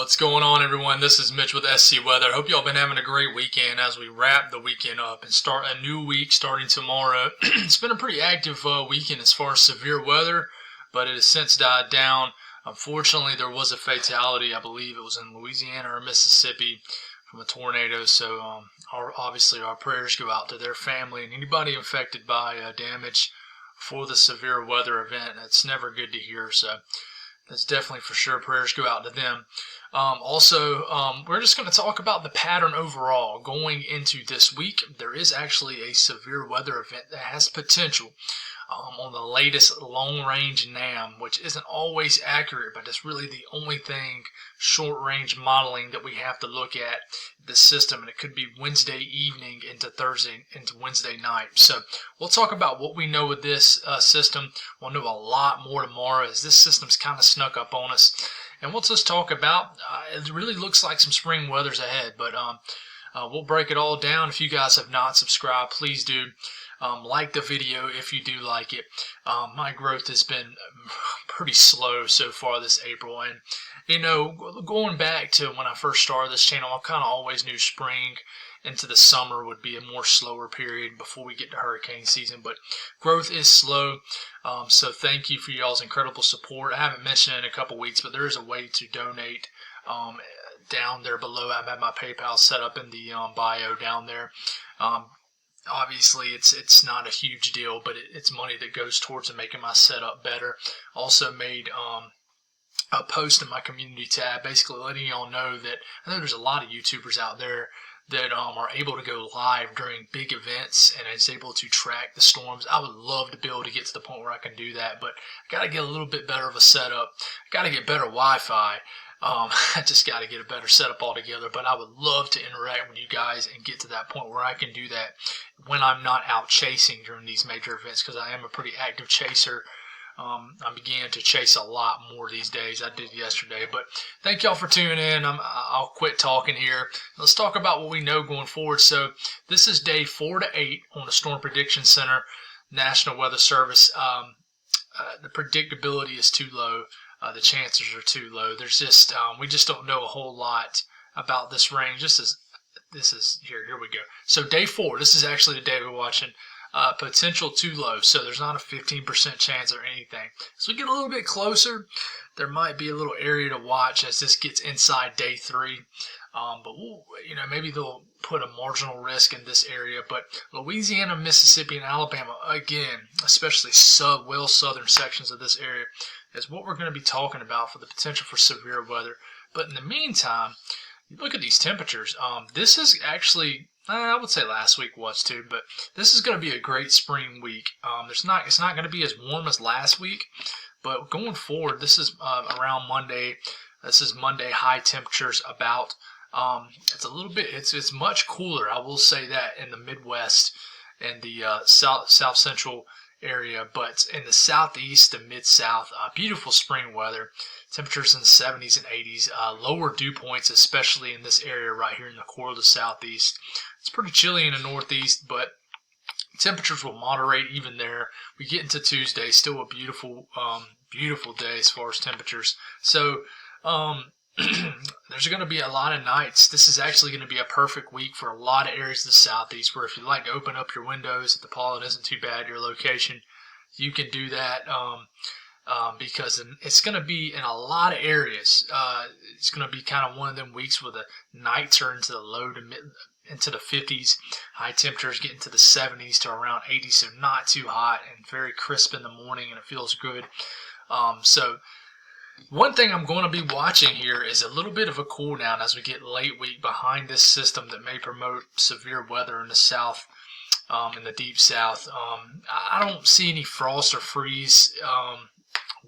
What's going on, everyone? This is Mitch with SC Weather. Hope y'all been having a great weekend as we wrap the weekend up and start a new week starting tomorrow. It's been a pretty active weekend as far as severe weather, but it has since died down. Unfortunately, there was a fatality. I believe it was in Louisiana or Mississippi from a tornado. So obviously our prayers go out to their family and anybody affected by damage for the severe weather event. It's never good to hear. So that's definitely for sure. Prayers go out to them. We're just going to talk about the pattern overall going into this week. There is actually a severe weather event that has potential on the latest long-range NAM, which isn't always accurate, but it's really the only thing short-range modeling that we have to look at the system, and it could be Wednesday evening into Wednesday night. So we'll talk about what we know with this system. We'll know a lot more tomorrow as this system's kind of snuck up on us. And we'll just talk about, it really looks like some spring weather's ahead, but we'll break it all down. If you guys have not subscribed, please do. Like the video if you do like it. My growth has been pretty slow so far this April, and going back to when I first started this channel, I kind of always knew spring into the summer would be a more slower period before we get to hurricane season, but growth is slow. So thank you for y'all's incredible support. I haven't mentioned it in a couple weeks, but there is a way to donate down there below. I've had my PayPal set up in the bio down there. Obviously, it's not a huge deal, but it's money that goes towards making my setup better. Also made a post in my community tab, basically letting y'all know that I know there's a lot of YouTubers out there that are able to go live during big events and is able to track the storms. I would love to be able to get to the point where I can do that, but I got to get a little bit better of a setup. I got to get better Wi-Fi. I just got to get a better setup altogether, but I would love to interact with you guys and get to that point where I can do that when I'm not out chasing during these major events, because I am a pretty active chaser. I'm beginning to chase a lot more these days. I did yesterday, but thank y'all for tuning in. I'll quit talking here. Let's talk about what we know going forward. So this is day 4 to 8 on the Storm Prediction Center, National Weather Service. The predictability is too low. The chances are too low. There's just we just don't know a whole lot about this range. This is here we go. So day 4, this is actually the day we're watching. Potential too low, so there's not a 15% chance or anything. As we get a little bit closer, there might be a little area to watch as this gets inside day 3. But we'll, maybe they'll put a marginal risk in this area. But Louisiana, Mississippi, and Alabama, again, especially southern sections of this area, is what we're going to be talking about for the potential for severe weather. But in the meantime, you look at these temperatures. This is actually, I would say last week was too, but this is going to be a great spring week. It's not going to be as warm as last week, but going forward, this is around Monday. This is Monday high temperatures about. It's a little bit. It's much cooler. I will say that in the Midwest and the South Central area, but in the Southeast and Mid-South, beautiful spring weather. Temperatures in the 70s and 80s, lower dew points, especially in this area right here in the core of the Southeast. It's pretty chilly in the Northeast, but temperatures will moderate even there. We get into Tuesday, still a beautiful day as far as temperatures. So there's going to be a lot of nights. This is actually going to be a perfect week for a lot of areas of the Southeast, where if you like to open up your windows, if the pollen isn't too bad, your location, you can do that. Because it's going to be in a lot of areas. It's going to be kind of one of them weeks where the nights are into the low to mid, into the 50s. High temperatures get into the 70s to around 80, so not too hot and very crisp in the morning, and it feels good. So one thing I'm going to be watching here is a little bit of a cool down as we get late week behind this system that may promote severe weather in the south, in the deep south. I don't see any frost or freeze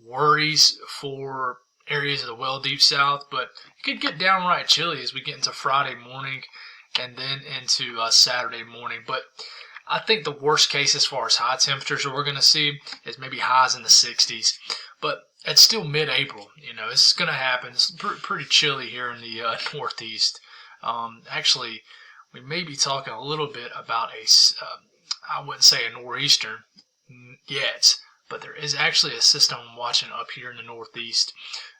worries for areas of the well deep south, but it could get downright chilly as we get into Friday morning and then into Saturday morning. But I think the worst case as far as high temperatures that we're going to see is maybe highs in the 60s, but it's still mid-April. It's going to happen. It's pretty chilly here in the Northeast. Actually, we may be talking a little bit about I wouldn't say a nor'easter yet, but there is actually a system I'm watching up here in the Northeast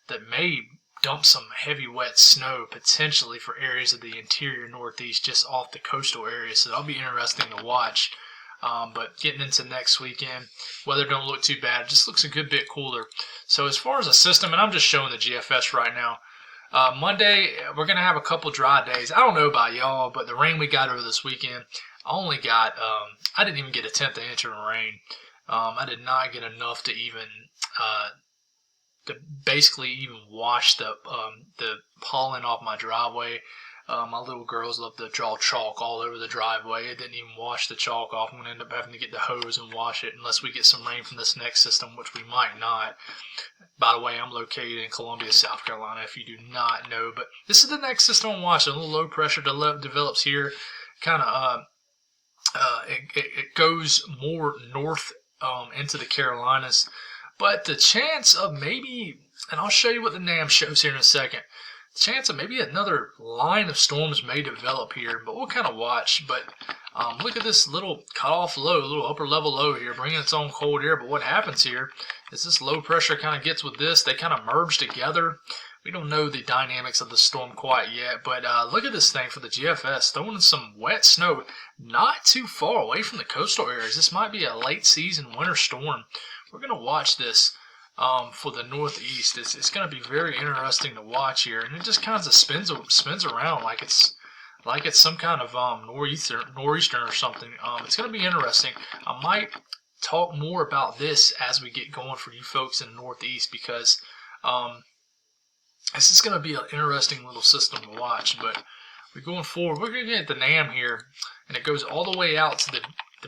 that may dump some heavy wet snow potentially for areas of the interior Northeast just off the coastal areas. So that'll be interesting to watch. But getting into next weekend, weather don't look too bad. It just looks a good bit cooler. So as far as a system, and I'm just showing the GFS right now, Monday, we're going to have a couple dry days. I don't know about y'all, but the rain we got over this weekend, I didn't even get a tenth of an inch of rain. I did not get enough to even basically even wash the pollen off my driveway. My little girls love to draw chalk all over the driveway. It didn't even wash the chalk off. I'm going to end up having to get the hose and wash it unless we get some rain from this next system, which we might not. By the way, I'm located in Columbia, South Carolina, if you do not know. But this is the next system I'm watching. A little low pressure develops here. Kind of it goes more north into the Carolinas. But the chance of maybe, and I'll show you what the NAM shows here in a second, the chance of maybe another line of storms may develop here, but we'll kind of watch. But look at this little cutoff low, little upper level low here, bringing its own cold air. But what happens here is this low pressure kind of gets with this. They kind of merge together. We don't know the dynamics of the storm quite yet, but look at this thing for the GFS, throwing in some wet snow not too far away from the coastal areas. This might be a late season winter storm. We're going to watch this for the Northeast. It's going to be very interesting to watch here, and it just kind of spins around like it's some kind of nor'easter or something. It's going to be interesting. I might talk more about this as we get going for you folks in the Northeast, because this is going to be an interesting little system to watch. But we're going forward. We're going to get the NAM here, and it goes all the way out to the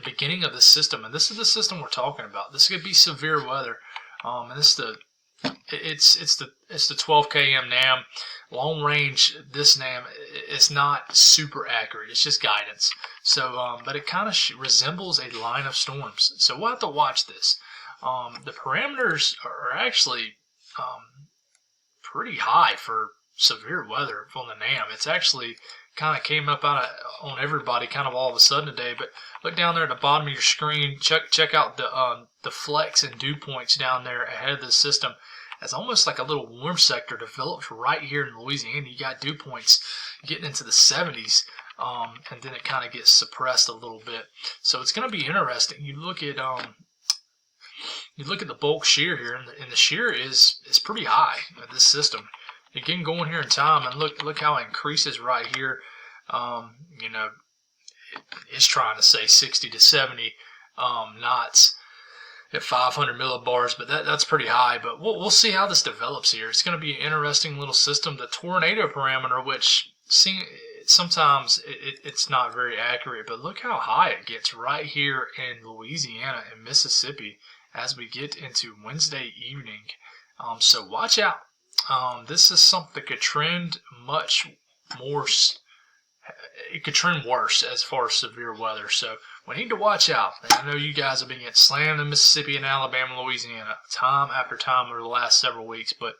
beginning of the system, and this is the system we're talking about. This could be severe weather, and it's the 12 km NAM long range. This NAM is not super accurate; it's just guidance. So, but it kind of resembles a line of storms. So we'll have to watch this. The parameters are actually pretty high for severe weather on the NAM. It's actually kind of came up on everybody kind of all of a sudden today. But look down there at the bottom of your screen. Check out the flex and dew points down there ahead of the system. It's almost like a little warm sector developed right here in Louisiana. You got dew points getting into the 70s, and then it kind of gets suppressed a little bit. So it's going to be interesting. You look at the bulk shear here, and the shear is pretty high at this system. Again, going here in time, and look how it increases right here. It's trying to say 60 to 70 knots at 500 millibars, but that's pretty high. But we'll see how this develops here. It's going to be an interesting little system. The tornado parameter, which sometimes it's not very accurate, but look how high it gets right here in Louisiana and Mississippi as we get into Wednesday evening. So watch out. This is something that could trend much more. It could trend worse as far as severe weather. So we need to watch out. And I know you guys have been getting slammed in Mississippi and Alabama and Louisiana time after time over the last several weeks. But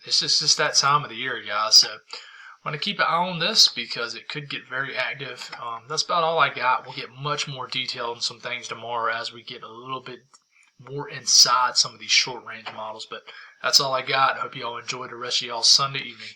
it's just that time of the year, guys. So I'm going to keep an eye on this because it could get very active. That's about all I got. We'll get much more detail on some things tomorrow as we get a little bit more inside some of these short range models. But that's all I got. Hope you all enjoyed the rest of y'all's Sunday evening.